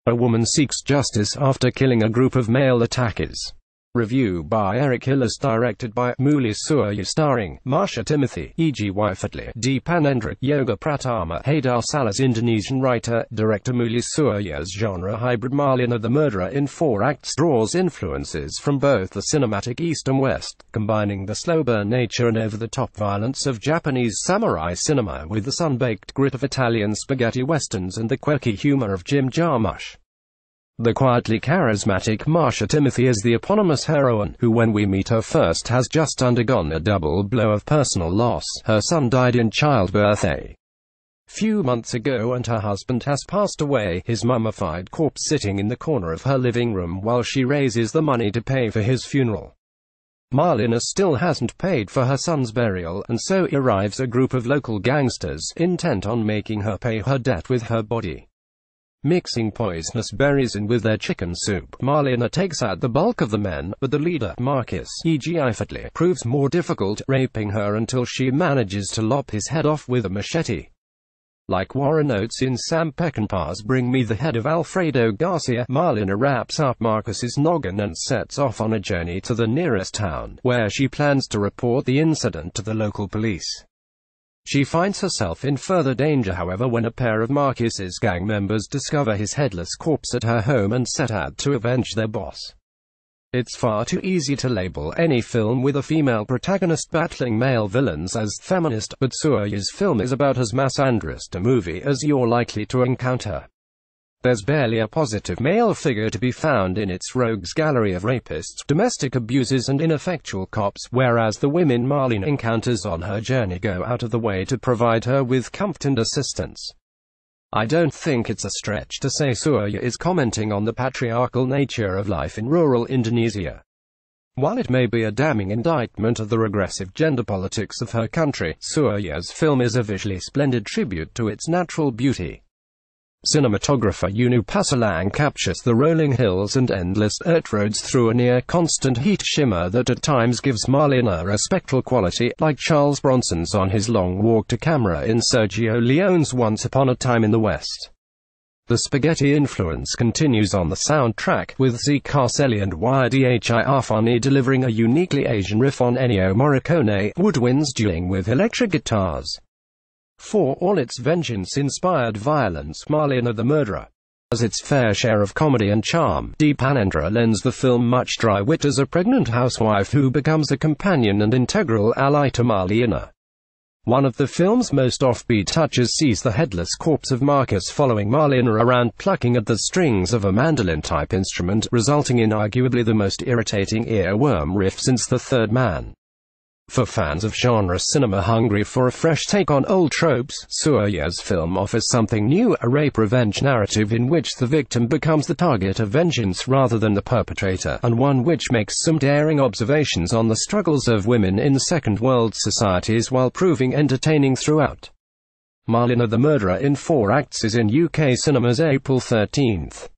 A woman seeks justice after killing a group of male attackers. Review by Eric Hillis Directed by Muli Surya starring Marsha Timothy, E.G. Wifatli, Deepanendra, Yoga Pratama, Haydar Salas. Indonesian writer, director Muli Surya's genre hybrid Marlina the Murderer in 4 acts draws influences from both the cinematic East and West, combining the slow burn nature and over-the-top violence of Japanese samurai cinema with the sun-baked grit of Italian spaghetti westerns and the quirky humor of Jim Jarmusch. The quietly charismatic Marsha Timothy is the eponymous heroine, who when we meet her first has just undergone a double blow of personal loss. Her son died in childbirth a few months ago and her husband has passed away, his mummified corpse sitting in the corner of her living room while she raises the money to pay for his funeral. Marlina still hasn't paid for her son's burial, and so arrives a group of local gangsters, intent on making her pay her debt with her body. Mixing poisonous berries in with their chicken soup, Marlina takes out the bulk of the men, but the leader, Marcus, E.G. Wifatli, proves more difficult, raping her until she manages to lop his head off with a machete. Like Warren Oates in Sam Peckinpah's Bring Me the Head of Alfredo Garcia, Marlina wraps up Marcus's noggin and sets off on a journey to the nearest town, where she plans to report the incident to the local police. She finds herself in further danger, however, when a pair of Marcus's gang members discover his headless corpse at her home and set out to avenge their boss. It's far too easy to label any film with a female protagonist battling male villains as feminist, but Surya's film is about as mass-andrist a movie as you're likely to encounter. There's barely a positive male figure to be found in its rogues gallery of rapists, domestic abusers and ineffectual cops, whereas the women Marlina encounters on her journey go out of the way to provide her with comfort and assistance. I don't think it's a stretch to say Surya is commenting on the patriarchal nature of life in rural Indonesia. While it may be a damning indictment of the regressive gender politics of her country, Surya's film is a visually splendid tribute to its natural beauty. Cinematographer Unu Pasalang captures the rolling hills and endless dirt roads through a near-constant heat shimmer that at times gives Marlina a spectral quality, like Charles Bronson's on his long walk to camera in Sergio Leone's Once Upon a Time in the West. The spaghetti influence continues on the soundtrack, with Z. Carcelli and Ydhi Afani delivering a uniquely Asian riff on Ennio Morricone, woodwinds dueling with electric guitars. For all its vengeance-inspired violence, Marlina the Murderer has its fair share of comedy and charm. Deepanendra lends the film much dry wit as a pregnant housewife who becomes a companion and integral ally to Marlina. One of the film's most offbeat touches sees the headless corpse of Marcus following Marlina around plucking at the strings of a mandolin-type instrument, resulting in arguably the most irritating earworm riff since The Third Man. For fans of genre cinema hungry for a fresh take on old tropes, Surya's film offers something new, a rape revenge narrative in which the victim becomes the target of vengeance rather than the perpetrator, and one which makes some daring observations on the struggles of women in Second World societies while proving entertaining throughout. Marlina the Murderer in 4 acts is in UK cinemas April 13th.